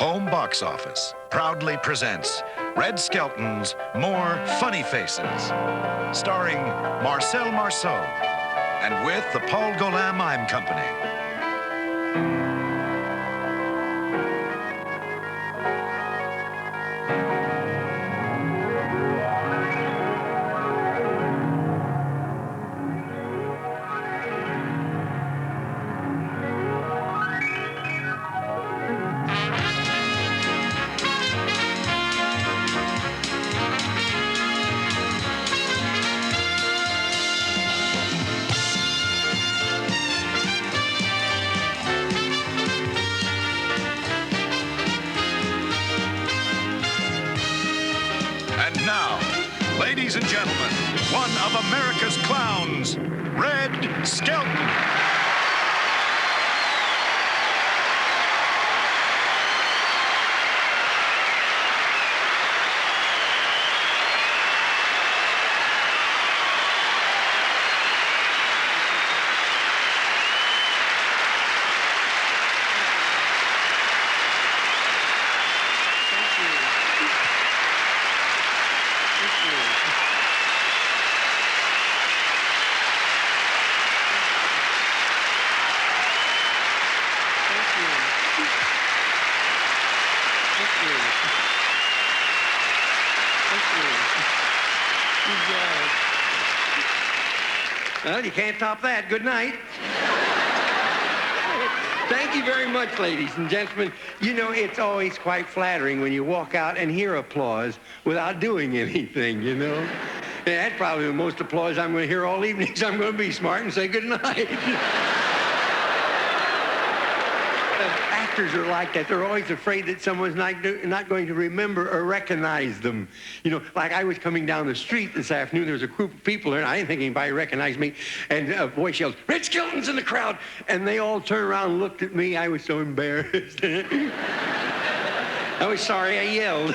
Home Box Office proudly presents Red Skelton's More Funny Faces, starring Marcel Marceau, and with the Paul Gaulin Mime Company. And now, ladies and gentlemen, one of America's clowns, Red Skelton. Well, you can't top that. Good night. Thank you very much, ladies and gentlemen. You know, it's always quite flattering when you walk out and hear applause without doing anything, you know? And that's probably the most applause I'm going to hear all evening, so I'm going to be smart and say good night. Actors are like that. They're always afraid that someone's not going to remember or recognize them. You know, like I was coming down the street this afternoon. There was a group of people there, and I didn't think anybody recognized me. And a voice yells, "Red Skelton's in the crowd!" And they all turned around and looked at me. I was so embarrassed. I was sorry I yelled.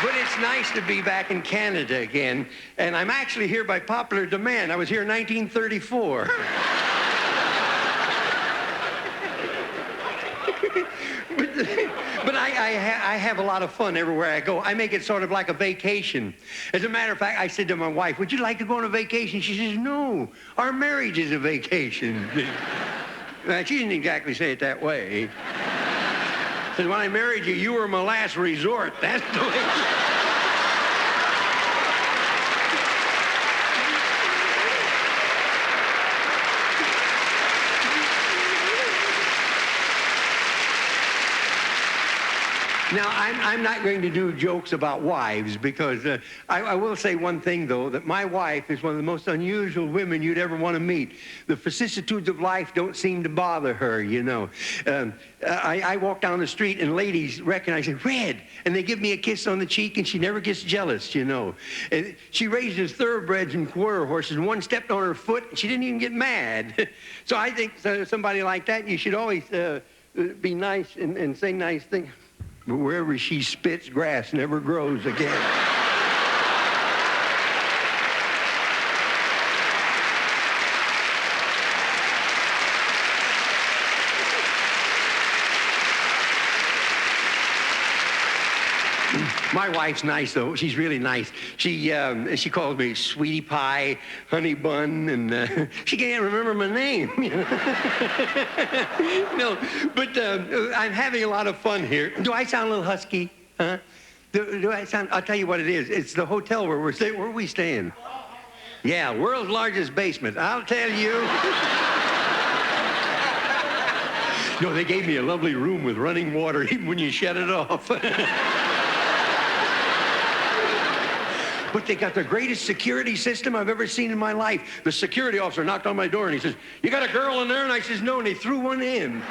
But it's nice to be back in Canada again, and I'm actually here by popular demand. I was here in 1934. But I have a lot of fun everywhere I go. I make it sort of like a vacation. As a matter of fact, I said to my wife, "Would you like to go on a vacation?" She says, "No, our marriage is a vacation." She didn't exactly say it that way. Said, "When I married you, you were my last resort." That's the way. Now, I'm not going to do jokes about wives because I will say one thing, though, that my wife is one of the most unusual women you'd ever want to meet. The vicissitudes of life don't seem to bother her, you know. I walk down the street and ladies recognize me, "Red," and they give me a kiss on the cheek, and she never gets jealous, you know. And she raises thoroughbreds and quarter horses, and one stepped on her foot, and she didn't even get mad. So I think somebody like that, you should always be nice and say nice things. But wherever she spits, grass never grows again. My wife's nice, though. She's really nice. She calls me Sweetie Pie, Honey Bun, and she can't remember my name. No, but I'm having a lot of fun here. Do I sound a little husky? Huh? Do I sound? I'll tell you what it is. It's the hotel where we're staying. Where are we staying? Yeah, world's largest basement. I'll tell you. No, they gave me a lovely room with running water, even when you shut it off. But they got the greatest security system I've ever seen in my life. The security officer knocked on my door and he says, "You got a girl in there?" And I says, "No," and they threw one in.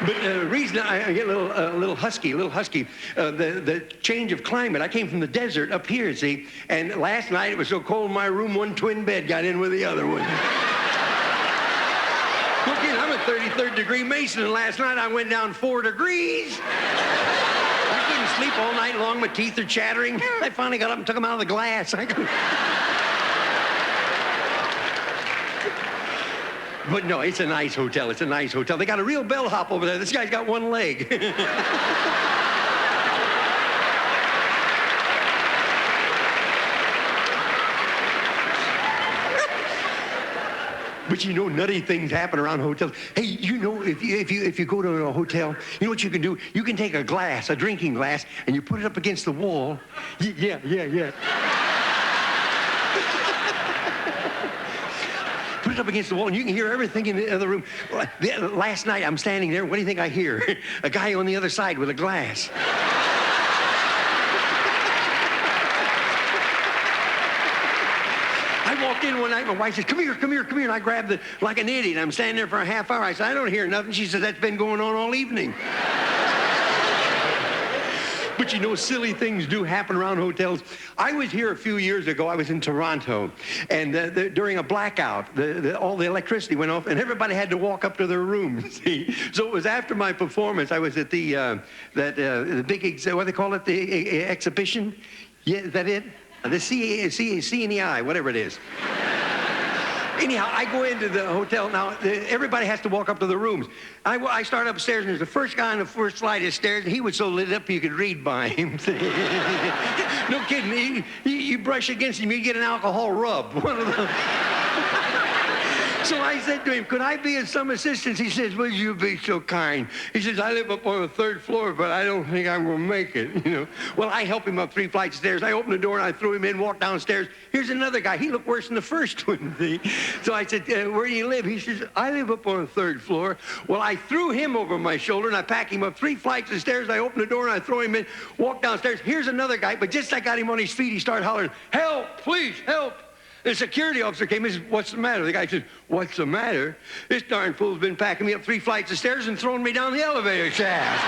But the reason I get a little husky, the change of climate. I came from the desert up here, see, and last night it was so cold in my room, one twin bed got in with the other one. Look, I'm a 33rd degree Mason, and last night I went down 4 degrees. I couldn't sleep all night long. My teeth are chattering. I finally got up and took them out of the glass. But no, it's a nice hotel. It's a nice hotel. They got a real bellhop over there. This guy's got 1 leg. But you know, nutty things happen around hotels. Hey, you know, if you go to a hotel, you know what you can do? You can take a glass, a drinking glass, and you put it up against the wall. Yeah. Put it up against the wall, and you can hear everything in the other room. Last night, I'm standing there. What do you think I hear? A guy on the other side with a glass. I walked in one night, my wife says, come here. And I grabbed like an idiot. I'm standing there for a half hour. I said, I don't hear nothing. She said, that's been going on all evening. But you know, silly things do happen around hotels. I was here a few years ago. I was in Toronto, and during a blackout, all the electricity went off, and everybody had to walk up to their rooms. See? So it was after my performance. I was at the big, what do they call it, the exhibition? Yeah, is that it? The C&EI, whatever it is. Anyhow, I go into the hotel. Now, everybody has to walk up to the rooms. I start upstairs, and there's the first guy on the first flight of stairs, and he was so lit up you could read by him. No kidding. You brush against him, you get an alcohol rub. One of those. So I said to him, could I be of some assistance? He says, would you be so kind? He says, I live up on the 3rd floor, but I don't think I'm going to make it, you know. Well, I help him up 3 flights of stairs. I opened the door, and I threw him in, walked downstairs. Here's another guy. He looked worse than the first one, see? So I said, where do you live? He says, I live up on the 3rd floor. Well, I threw him over my shoulder, and I packed him up 3 flights of stairs. I opened the door, and I throw him in, walked downstairs. Here's another guy, but just as I got him on his feet, he started hollering, help, please, help. The security officer came and said, what's the matter? The guy said, what's the matter? This darn fool's been packing me up 3 flights of stairs and throwing me down the elevator shaft.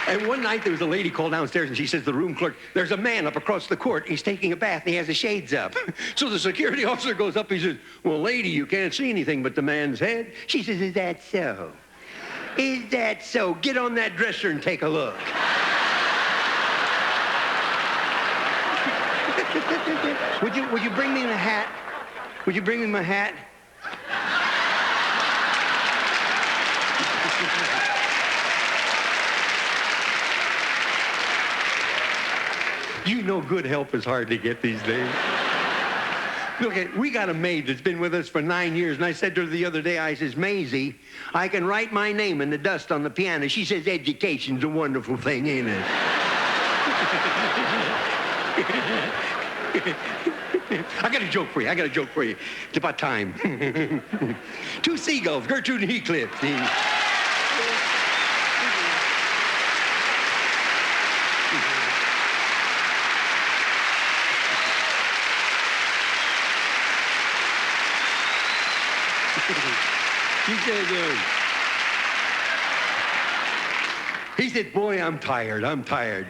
And one night there was a lady called downstairs, and she says to the room clerk, there's a man up across the court. He's taking a bath, and he has the shades up. So the security officer goes up, he says, well, lady, you can't see anything but the man's head. She says, is that so? Is that so? Get on that dresser and take a look. Would you bring me the hat? Would you bring me my hat? You know good help is hard to get these days. Look, we got a maid that's been with us for 9 years, and I said to her the other day, I says, Maisie, I can write my name in the dust on the piano. She says, education's a wonderful thing, ain't it? I got a joke for you. It's about time. 2 seagulls, Gertrude and Heathcliff. He said, boy, I'm tired.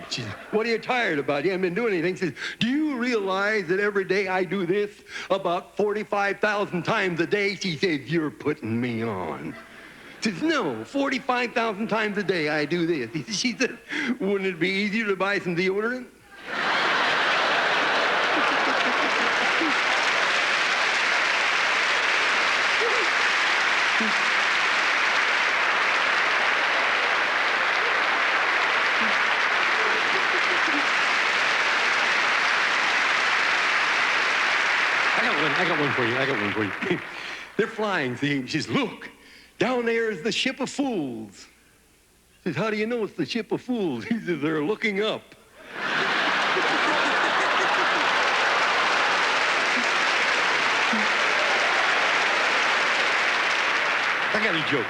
She said, what are you tired about? You haven't been doing anything. He says, do you realize that every day I do this about 45,000 times a day? She said, you're putting me on. He says, no, 45,000 times a day I do this. She said, wouldn't it be easier to buy some deodorant? I got one for you. They're flying, see? She says, look, down there is the ship of fools. She says, how do you know it's the ship of fools? He says, they're looking up. I got a joke.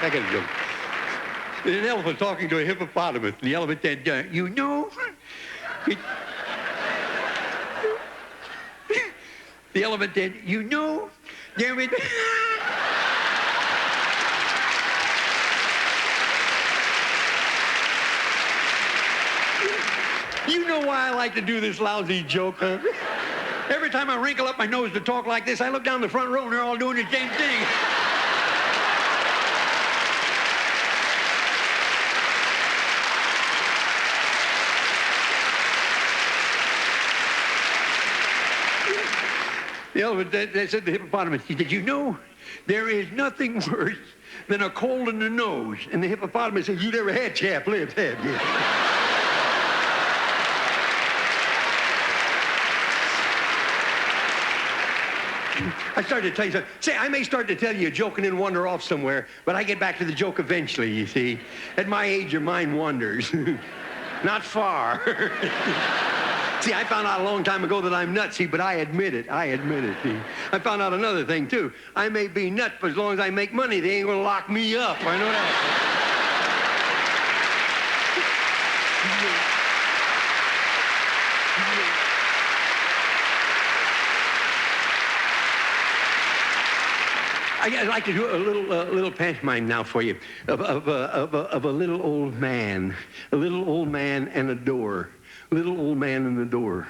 There's an elephant talking to a hippopotamus. The elephant said, you know... The elephant said, you know, there was... You know why I like to do this lousy joke, huh? Every time I wrinkle up my nose to talk like this, I look down the front row and they're all doing the same thing. The elephant, they said to the hippopotamus, he said, you know, there is nothing worse than a cold in the nose. And the hippopotamus said, you never had chapped lips, have you? I started to tell you something. Say, I may start to tell you a joke and then wander off somewhere, but I get back to the joke eventually, you see. At my age, your mind wanders. Not far. See, I found out a long time ago that I'm nuts, see, but I admit it. See. I found out another thing, too. I may be nuts, but as long as I make money, they ain't gonna lock me up. I know that. I'd like to do a little pantomime now for you of a little old man. A little old man and a door. Little old man in the door.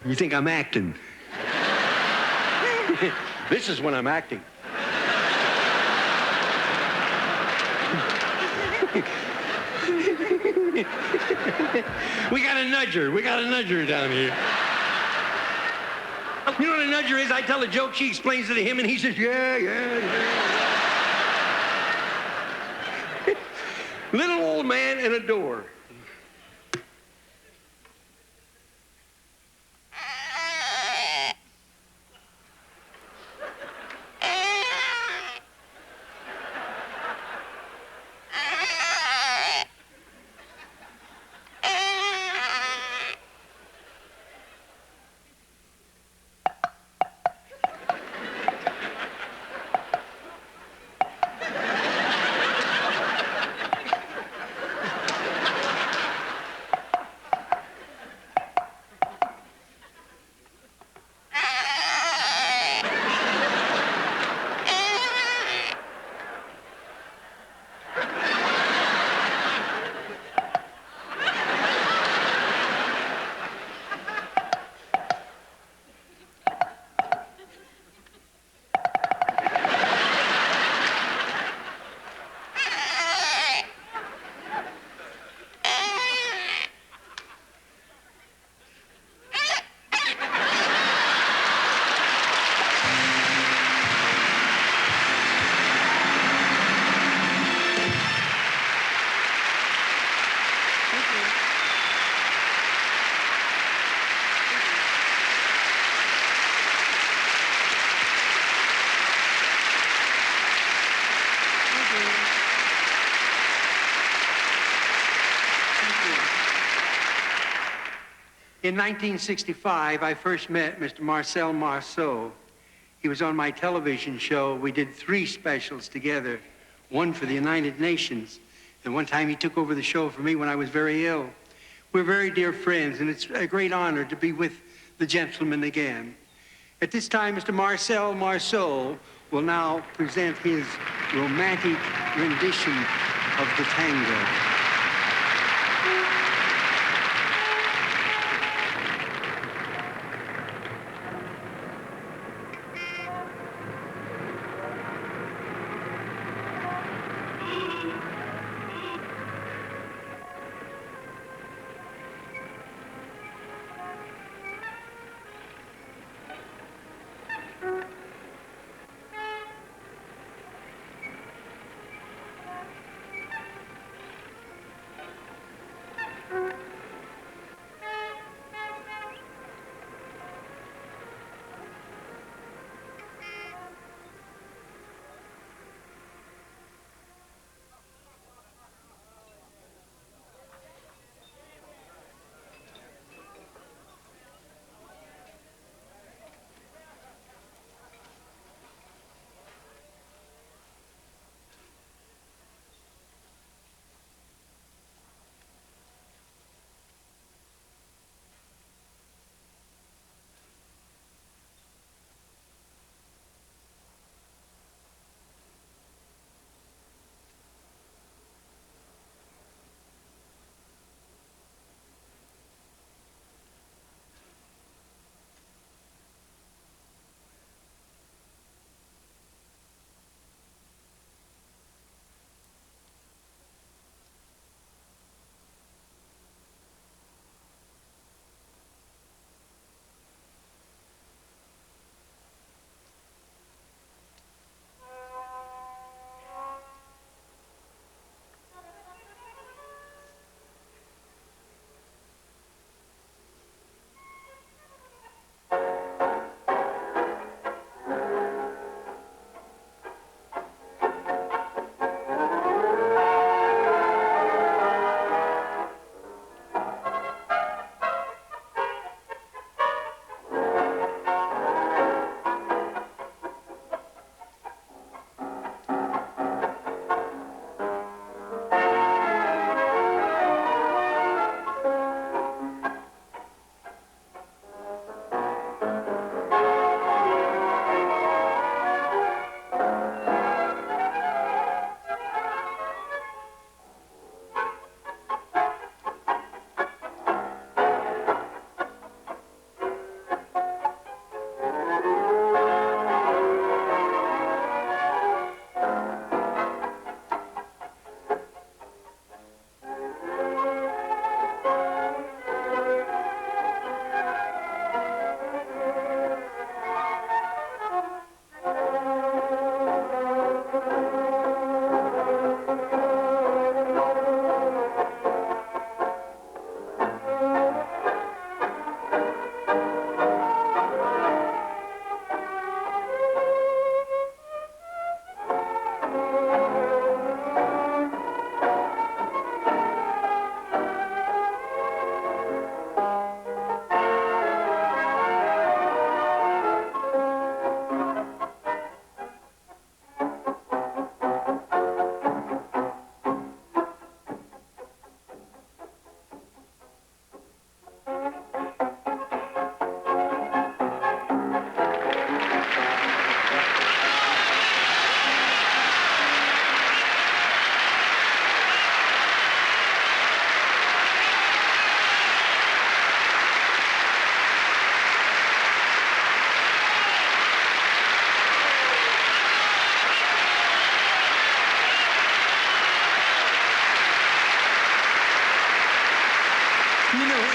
You think I'm acting? This is when I'm acting. We got a nudger down here. You know what a nudger is? I tell a joke, she explains it to him, and he says, yeah. Little old man and a door. In 1965, I first met Mr. Marcel Marceau. He was on my television show. We did 3 specials together, one for the United Nations. And one time he took over the show for me when I was very ill. We're very dear friends, and it's a great honor to be with the gentleman again. At this time, Mr. Marcel Marceau will now present his romantic rendition of the tango.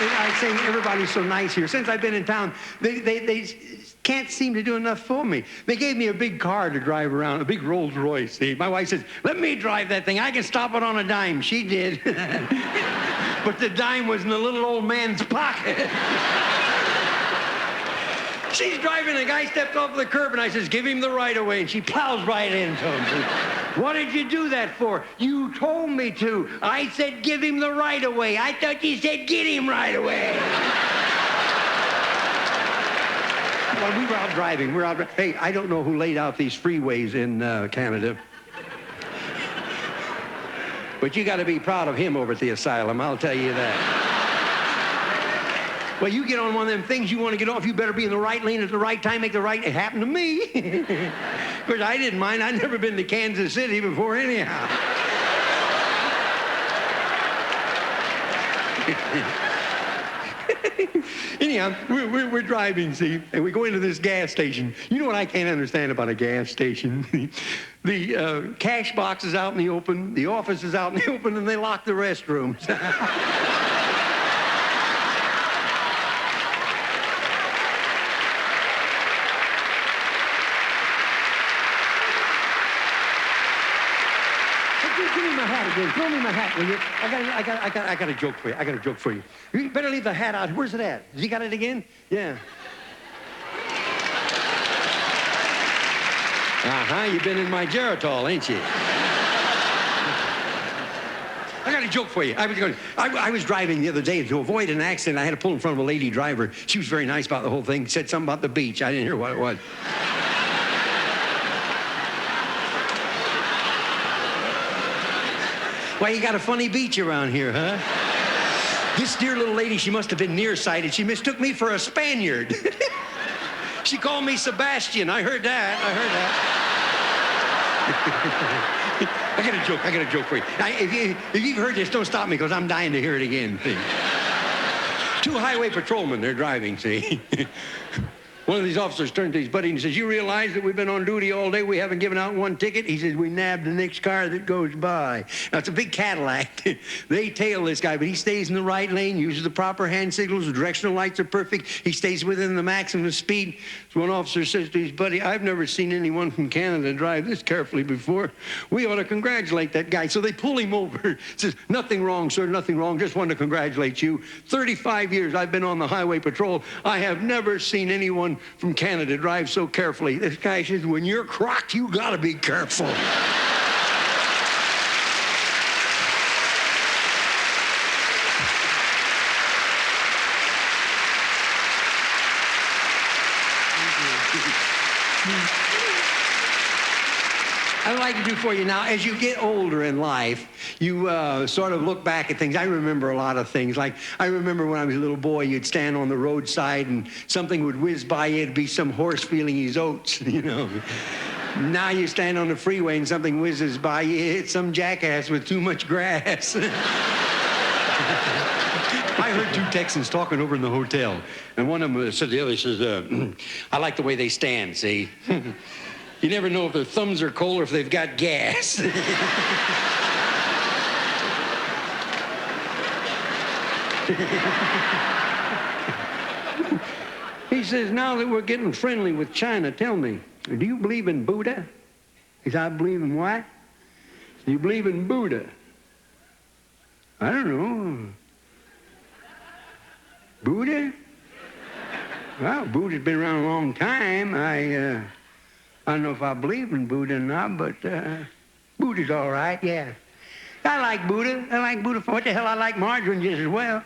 I say everybody's so nice here. Since I've been in town, they can't seem to do enough for me. They gave me a big car to drive around, a big Rolls Royce. See, my wife says, let me drive that thing. I can stop it on a dime. She did. But the dime was in the little old man's pocket. She's driving, the guy stepped off the curb, and I says, give him the right of way, and she plows right into him. Says, what did you do that for? You told me to. I said, give him the right of way. I thought you said, get him right away. Well, we were out driving. Hey, I don't know who laid out these freeways in Canada. But you got to be proud of him over at the asylum, I'll tell you that. Well, you get on one of them things you want to get off, you better be in the right lane at the right time, make the right... It happened to me. Of course, I didn't mind. I'd never been to Kansas City before anyhow. Anyhow, we're driving, see, and we go into this gas station. You know what I can't understand about a gas station? The cash box is out in the open, the office is out in the open, and they lock the restrooms. Give me my hat again. Throw me my hat, will you? I got a joke for you. I got a joke for you. You better leave the hat out. Where's it at? Has he got it again? Yeah. Uh-huh. You've been in my Geritol, ain't you? I got a joke for you. I was driving the other day to avoid an accident. I had to pull in front of a lady driver. She was very nice about the whole thing. Said something about the beach. I didn't hear what it was. Why, you got a funny beach around here, huh? This dear little lady, she must have been nearsighted. She mistook me for a Spaniard. She called me Sebastian. I heard that. I got a joke for you. If you've heard this, don't stop me, because I'm dying to hear it again. Two highway patrolmen, they're driving, see? One of these officers turned to his buddy and says, you realize that we've been on duty all day, we haven't given out one ticket? He says, we nabbed the next car that goes by. Now, it's a big Cadillac. They tail this guy, but he stays in the right lane, uses the proper hand signals, the directional lights are perfect, he stays within the maximum speed. So one officer says to his buddy, I've never seen anyone from Canada drive this carefully before. We ought to congratulate that guy. So they pull him over. Says, nothing wrong, sir, nothing wrong, just wanted to congratulate you. 35 years I've been on the highway patrol. I have never seen anyone from Canada drive so carefully. This guy says, when you're crocked, you gotta be careful. I'd like to do for you now, as you get older in life, you sort of look back at things. I remember a lot of things. Like, I remember when I was a little boy, you'd stand on the roadside and something would whiz by you. It'd be some horse feeling his oats, you know. Now you stand on the freeway and something whizzes by you. It's some jackass with too much grass. I heard two Texans talking over in the hotel, and one of them said to the other, he says, I like the way they stand, see? You never know if their thumbs are cold or if they've got gas. He says, now that we're getting friendly with China, tell me, do you believe in Buddha? He said, I believe in what? Do you believe in Buddha? I don't know. Buddha? Well, Buddha's been around a long time. I don't know if I believe in Buddha or not, but Buddha's all right, yeah. I like Buddha. I like Buddha for what the hell, I like margarine just as well.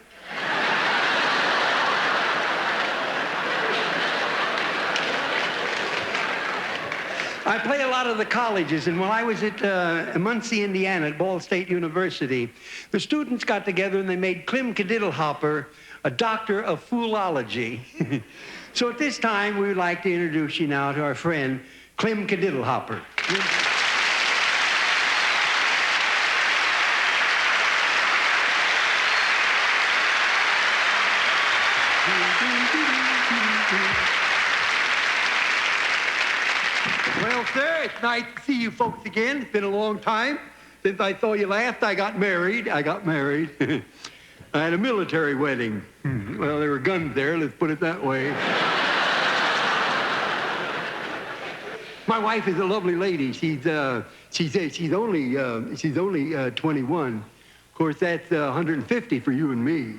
I play a lot of the colleges, and while I was at Muncie, Indiana, at Ball State University, the students got together and they made Clem Kadiddlehopper a doctor of foolology. So at this time, we would like to introduce you now to our friend, Clem Kadiddlehopper. Well, sir, it's nice to see you folks again. It's been a long time since I saw you last. I got married. I had a military wedding. Well, there were guns there, let's put it that way. My wife is a lovely lady. She's only 21. Of course, that's 150 for you and me.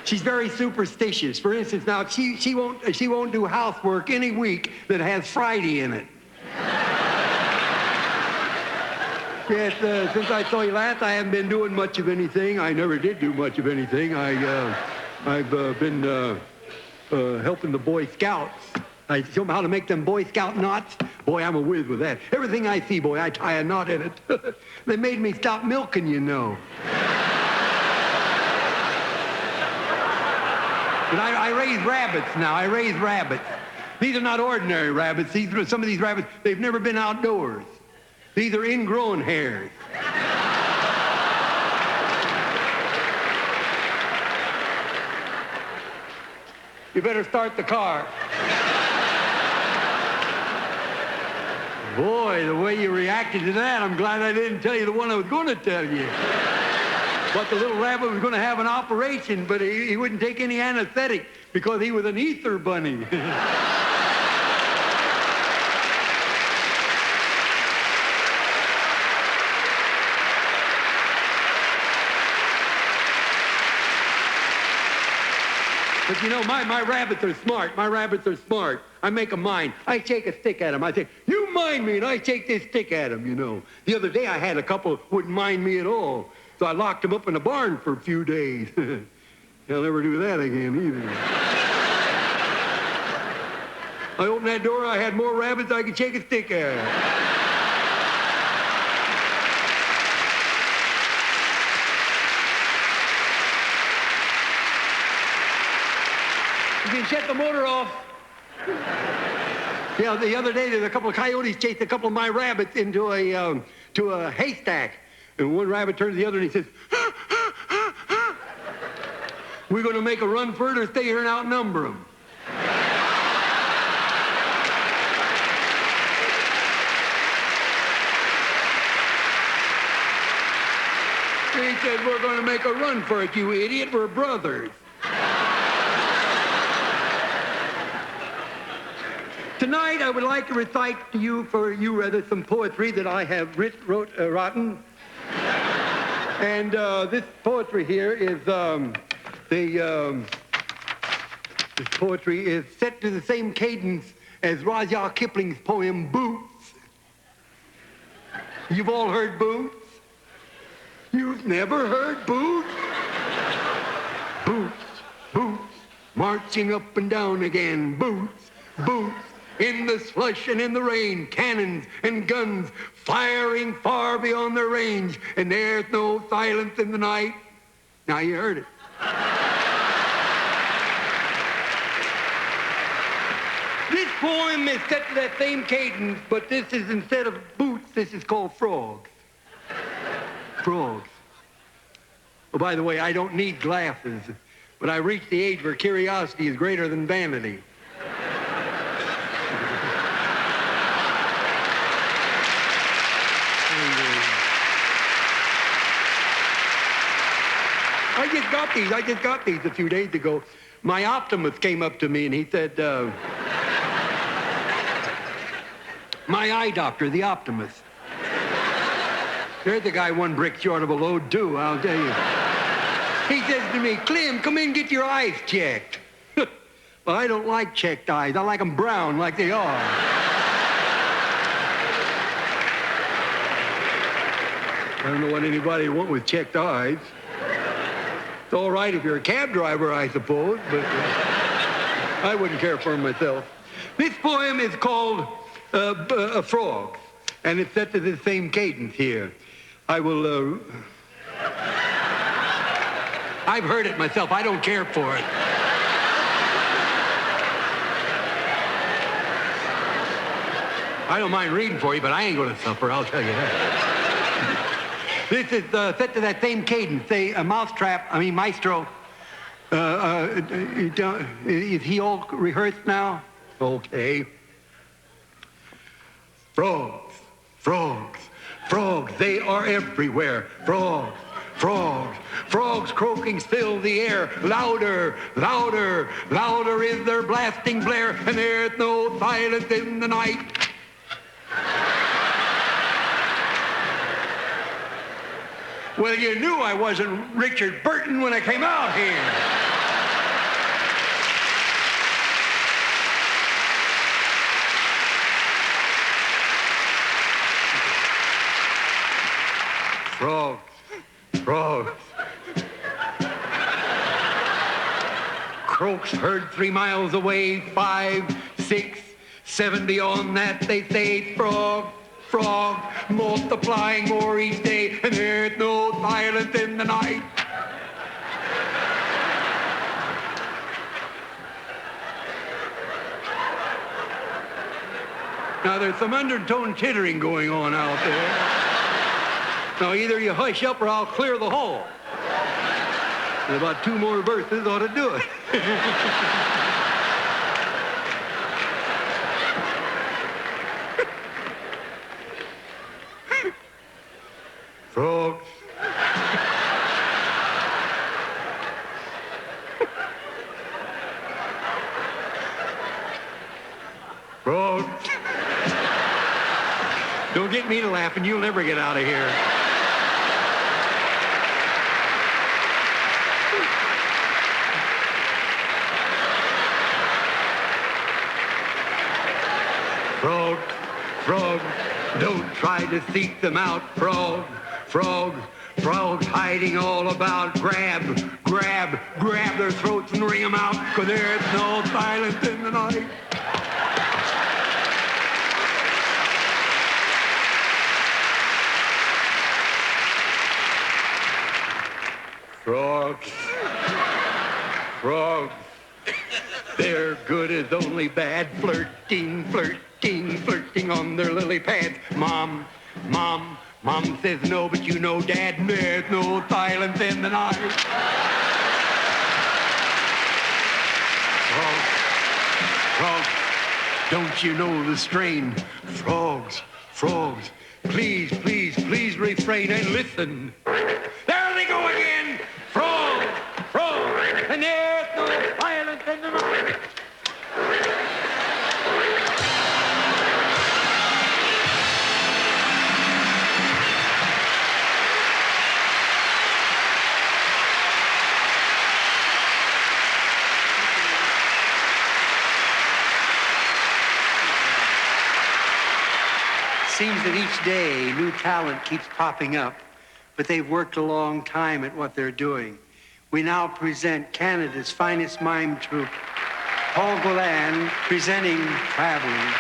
She's very superstitious. For instance, now she won't do housework any week that has Friday in it. Yes, since I saw you last, I haven't been doing much of anything. I never did do much of anything. I've been helping the Boy Scouts. I show them how to make them Boy Scout knots. Boy, I'm a whiz with that. Everything I see, boy, I tie a knot in it. They made me stop milking, you know. But I raise rabbits now. I raise rabbits. These are not ordinary rabbits. Some of these rabbits, they've never been outdoors. These are ingrown hairs. You better start the car. Boy, the way you reacted to that, I'm glad I didn't tell you the one I was going to tell you. But the little rabbit was going to have an operation, but he wouldn't take any anesthetic because he was an ether bunny. But you know, my rabbits are smart. My rabbits are smart. I make them mind. I shake a stick at them. I say, you mind me, and I shake this stick at them, you know. The other day I had a couple who wouldn't mind me at all. So I locked them up in a barn for a few days. I'll never do that again either. I opened that door, I had more rabbits than I could shake a stick at. You can shut the motor off. Yeah, the other day, there's a couple of coyotes chased a couple of my rabbits into a haystack. And one rabbit turns to the other and he says, we're going to make a run for it or stay here and outnumber them. He said, we're going to make a run for it, you idiot. We're brothers. Tonight, I would like to recite to you, some poetry that I have written. And this poetry here is, this poetry is set to the same cadence as Rudyard Kipling's poem, Boots. You've all heard Boots? You've never heard Boots? Boots, boots, marching up and down again. Boots, boots. In the slush and in the rain, cannons and guns firing far beyond their range, and there's no silence in the night. Now you heard it. This poem is set to that same cadence, but this is, instead of boots, this is called frogs. Frogs. Oh, by the way, I don't need glasses, but I reached the age where curiosity is greater than vanity. I just got these a few days ago. My optimist came up to me and he said, my eye doctor, the optimist. There's a guy one brick short of a load, too, I'll tell you. He says to me, Clem, come in and get your eyes checked. Well, I don't like checked eyes. I like them brown like they are. I don't know what anybody would want with checked eyes. It's all right if you're a cab driver, I suppose, but I wouldn't care for them myself. This poem is called Frogs, and it's set to the same cadence here. I will, I've heard it myself. I don't care for it. I don't mind reading for you, but I ain't going to suffer, I'll tell you that. This is set to that same cadence. Say, maestro. Is he all rehearsed now? Okay. Frogs, Frogs, frogs, they are everywhere. Frogs, frogs, frogs croaking fill the air. Louder, louder, louder is their blasting blare, and there's no silence in the night. Well, you knew I wasn't Richard Burton when I came out here. Frogs, frogs. Croaks heard 3 miles away, 5, 6, 7 beyond that they say. Frog, frog, multiplying more each day, and there's no silence in the night. Now there's some undertone tittering going on out there. Now, either you hush up or I'll clear the hall. And about 2 more verses ought to do it. Frogs. Frogs. Don't get me to laughing. You'll never get out of here. Frog, frog, don't try to seek them out. Frog, frog, frogs hiding all about. Grab, grab, grab their throats and wring them out, 'cause there's no silence in the night. Frogs, frogs, they're good as only bad. Flirting, flirting, flirting on their lily pads. Mom, mom, mom says no, but you know, Dad, there's no silence in the night. Frogs, frogs, don't you know the strain? Frogs, frogs, please, please, please refrain and listen. There they go again! Frogs, frogs, and there's no silence in the night. Seems that each day new talent keeps popping up, but they've worked a long time at what they're doing. We now present Canada's finest mime troupe, Paul Gaulin presenting Traveling.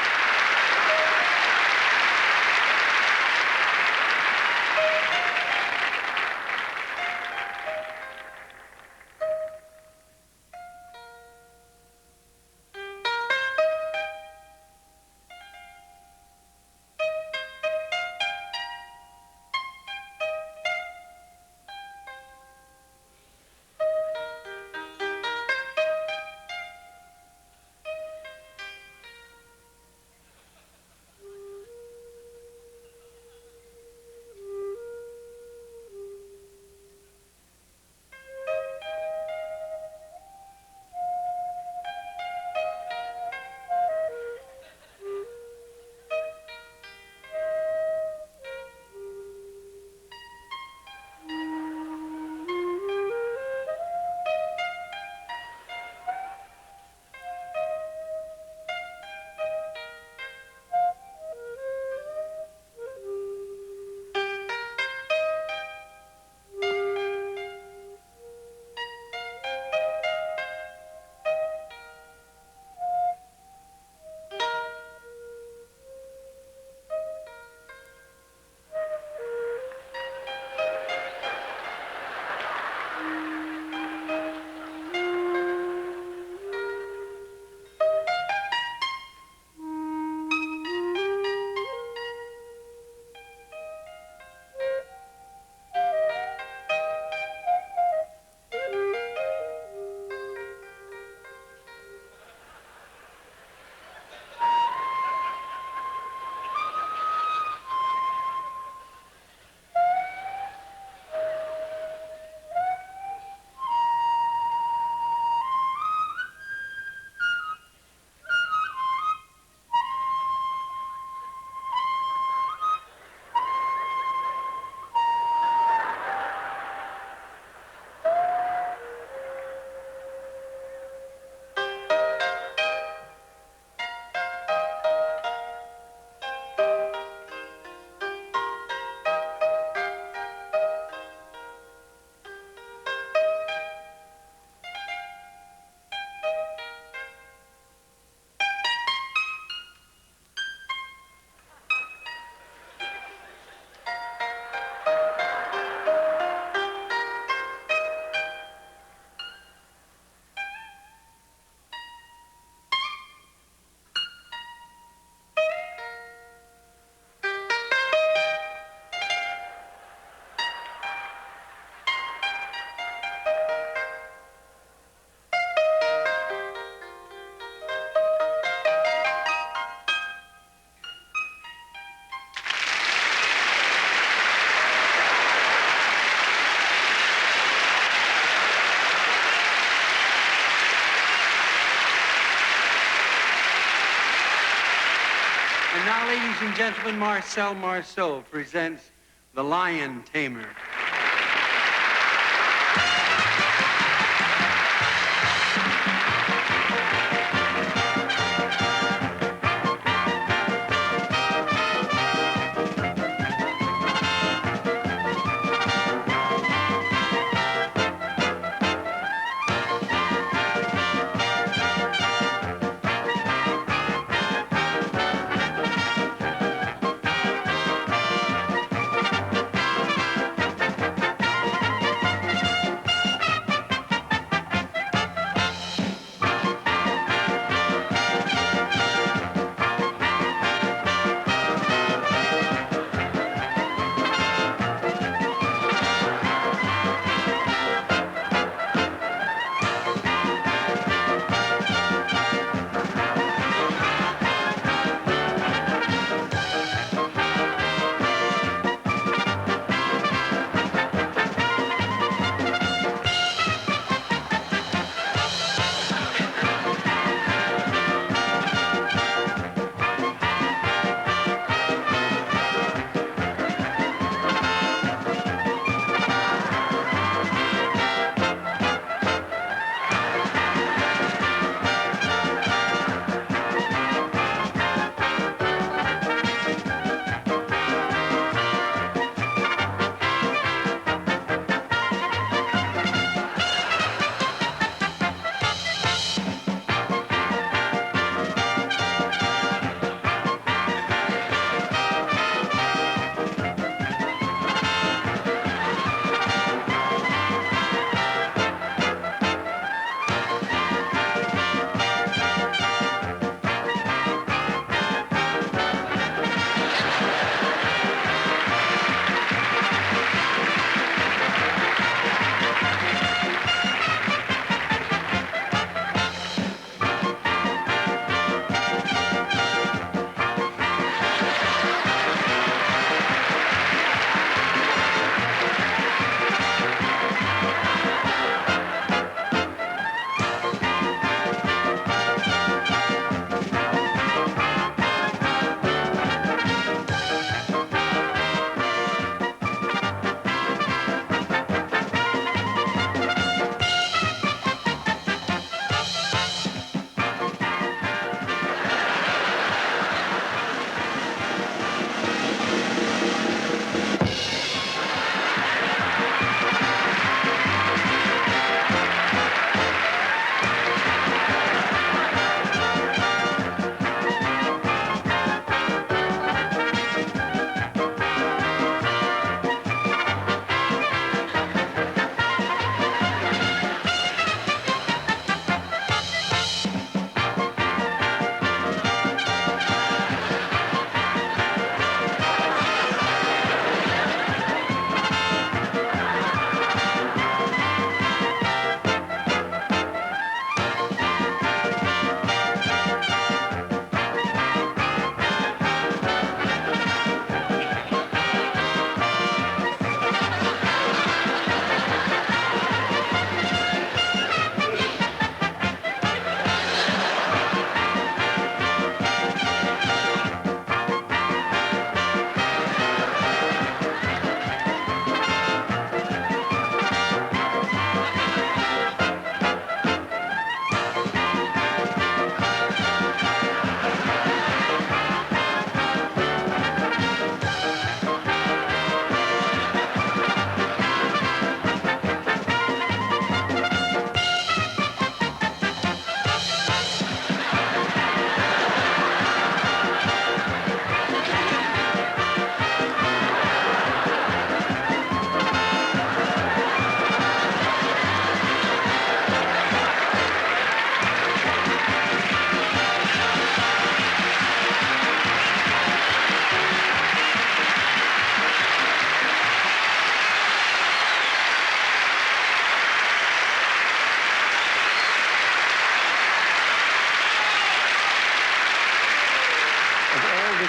And now, ladies and gentlemen, Marcel Marceau presents The Lion Tamer.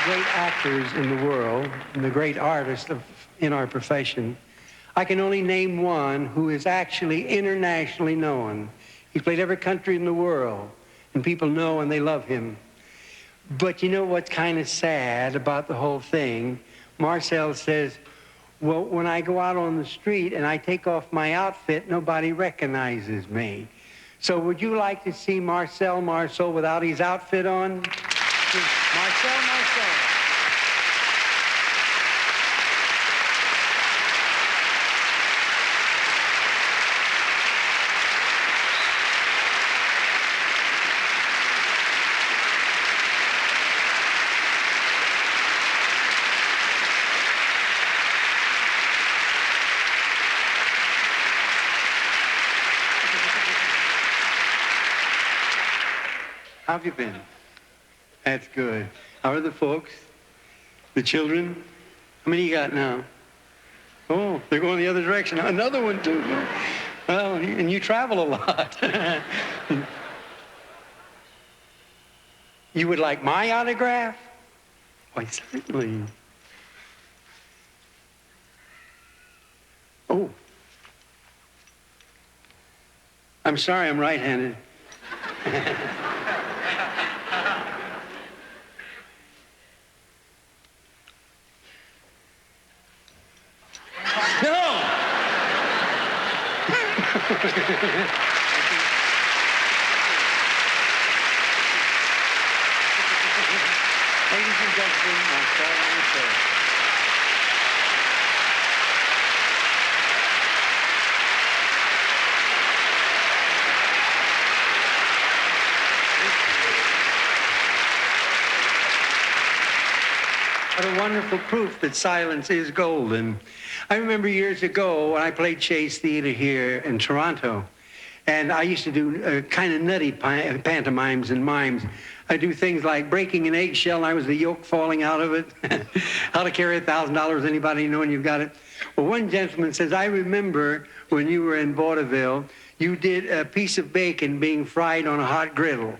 Great actors in the world and the great artists in our profession, I can only name one who is actually internationally known. He's played every country in the world, and people know and they love him. But you know what's kind of sad about the whole thing? Marcel says, well, when I go out on the street and I take off my outfit, nobody recognizes me. So would you like to see Marcel Marceau without his outfit on? Marcel Marceau. How have you been? That's good. How are the folks? The children? How many you got now? Oh, they're going the other direction. Another one, too. Well, and you travel a lot. You would like my autograph? Why, certainly. Oh. I'm sorry, I'm right-handed. Ladies and gentlemen, Marcel Marceau. What a wonderful proof that silence is golden. I remember years ago when I played Shay's Theater here in Toronto, and I used to do kind of nutty pantomimes and mimes. I do things like breaking an eggshell, and I was the yolk falling out of it. How to carry $1,000, anybody knowing you've got it? Well, one gentleman says, I remember when you were in vaudeville, you did a piece of bacon being fried on a hot griddle.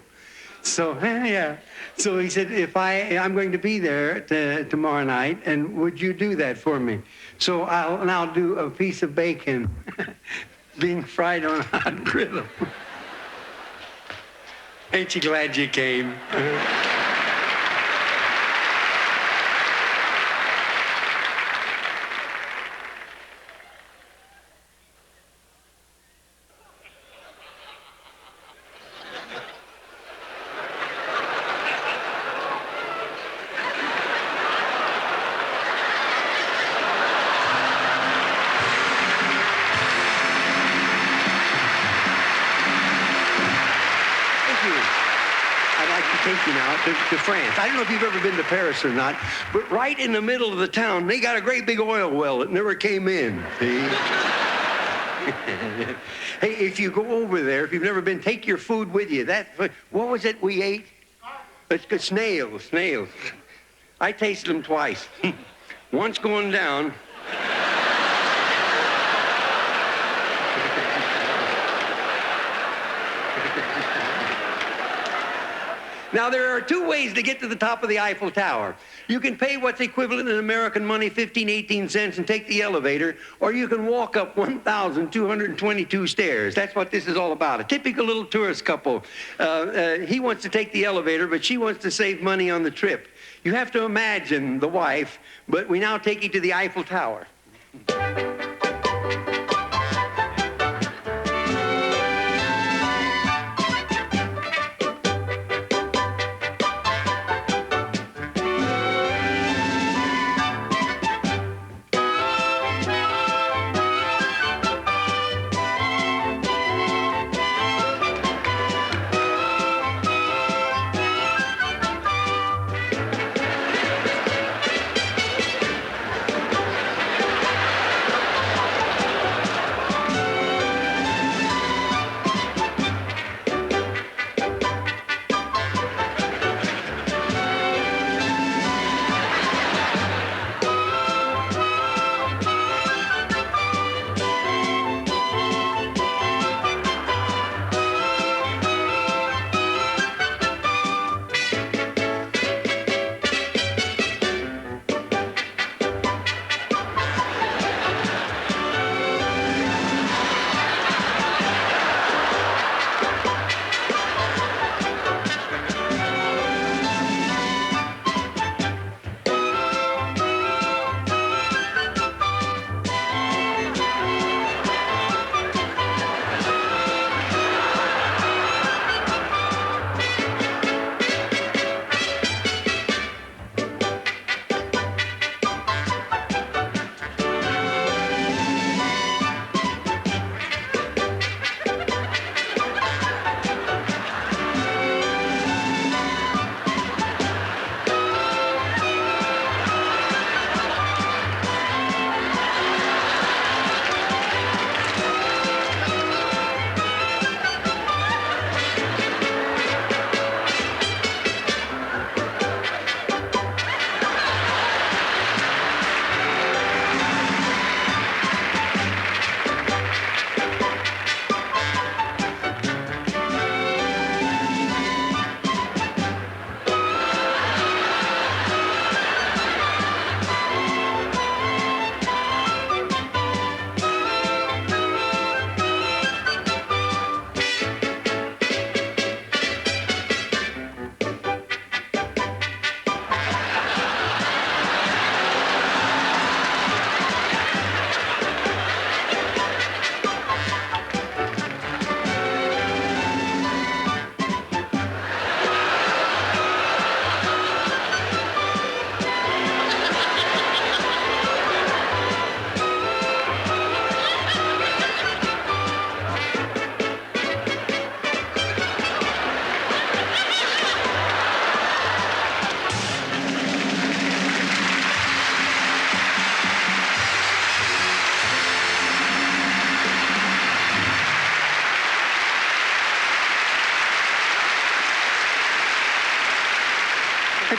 So, yeah. So he said, I'm going to be there tomorrow night, and would you do that for me? So I'll now do a piece of bacon being fried on a hot griddle. Ain't you glad you came? To France. I don't know if you've ever been to Paris or not, but right in the middle of the town, they got a great big oil well that never came in. See? Hey, if you go over there, if you've never been, take your food with you. What was it we ate? It's snails. I tasted them twice. Once going down. Now, there are two ways to get to the top of the Eiffel Tower. You can pay what's equivalent in American money, 15, 18 cents, and take the elevator, or you can walk up 1,222 stairs. That's what this is all about. A typical little tourist couple. He wants to take the elevator, but she wants to save money on the trip. You have to imagine the wife, but we now take you to the Eiffel Tower.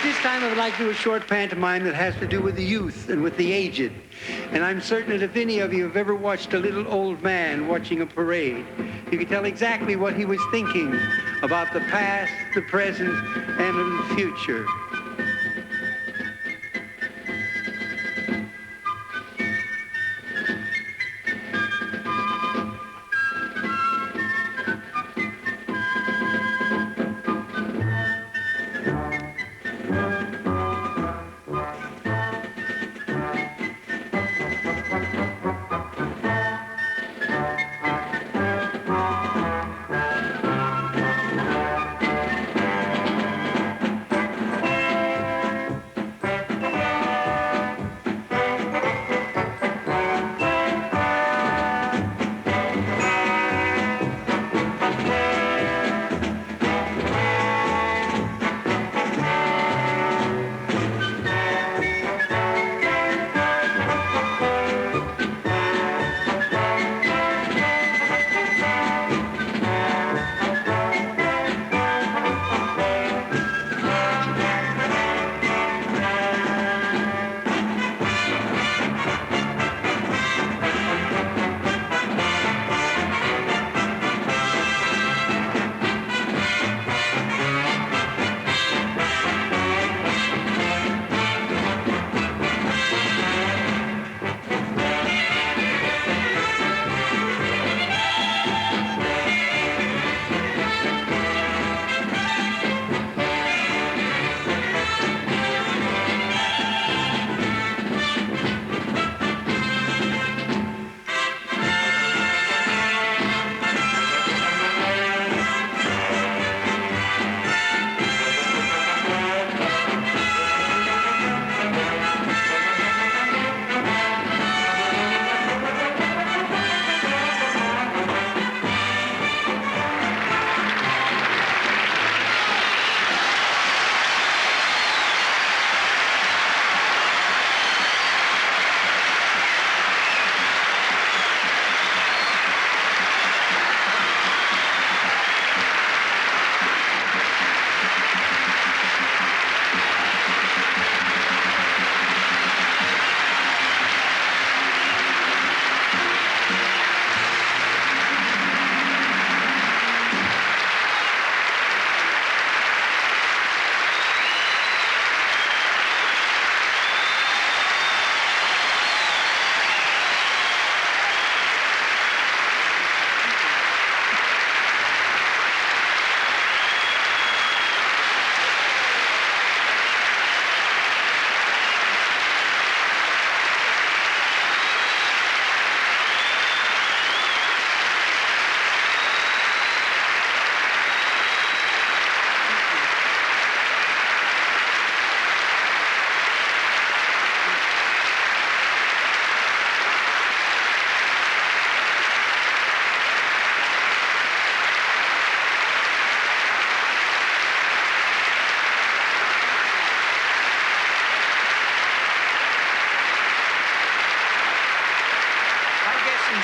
this time I would like to do a short pantomime that has to do with the youth and with the aged. And I'm certain that if any of you have ever watched a little old man watching a parade, you can tell exactly what he was thinking about the past, the present, and the future.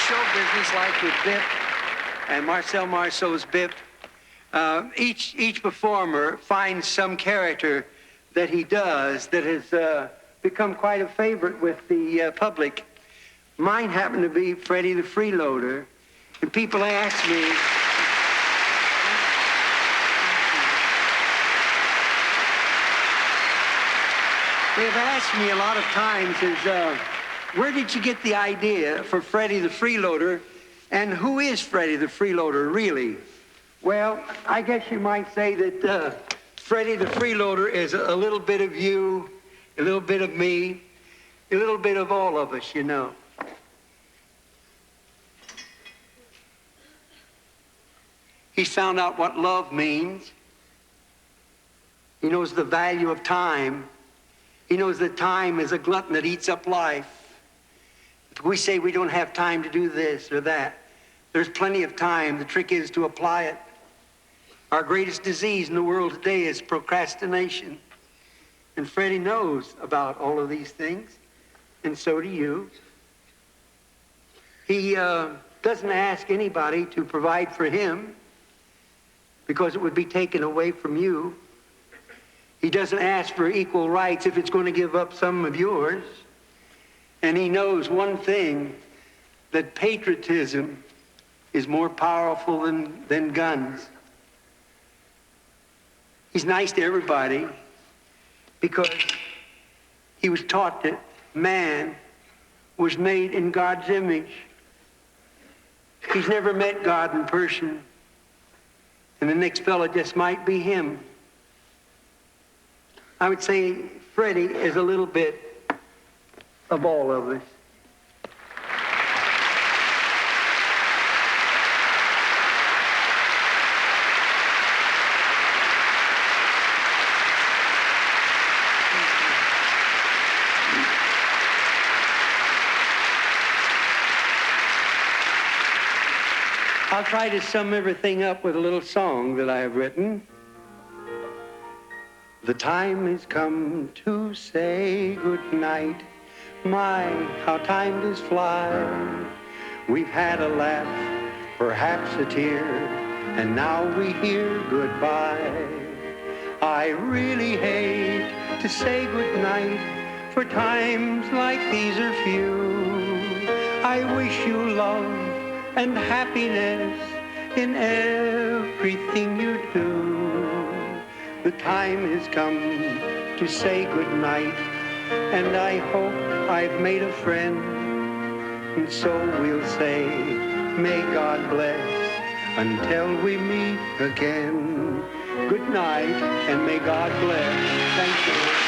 Show business, like with Bip and Marcel Marceau's Bip, each performer finds some character that he does that has become quite a favorite with the public. Mine happened to be Freddie the Freeloader, and people ask me, they've asked me a lot of times where did you get the idea for Freddie the Freeloader, and who is Freddie the Freeloader, really? Well, I guess you might say that Freddie the Freeloader is a little bit of you, a little bit of me, a little bit of all of us, you know. He's found out what love means. He knows the value of time. He knows that time is a glutton that eats up life. We say we don't have time to do this or that. There's plenty of time. The trick is to apply it. Our greatest disease in the world today is procrastination. And Freddie knows about all of these things, and so do you. He doesn't ask anybody to provide for him because it would be taken away from you. He doesn't ask for equal rights if it's going to give up some of yours. And he knows one thing, that patriotism is more powerful than guns. He's nice to everybody because he was taught that man was made in God's image. He's never met God in person, and the next fella just might be him. I would say Freddie is a little bit of all of us. I'll try to sum everything up with a little song that I have written. The time has come to say goodnight. My, how time does fly. We've had a laugh, perhaps a tear, and now we hear goodbye. I really hate to say goodnight, for times like these are few. I wish you love and happiness in everything you do. The time has come to say goodnight, and I hope I've made a friend. And so we'll say, may God bless until we meet again. Good night, and may God bless. Thank you.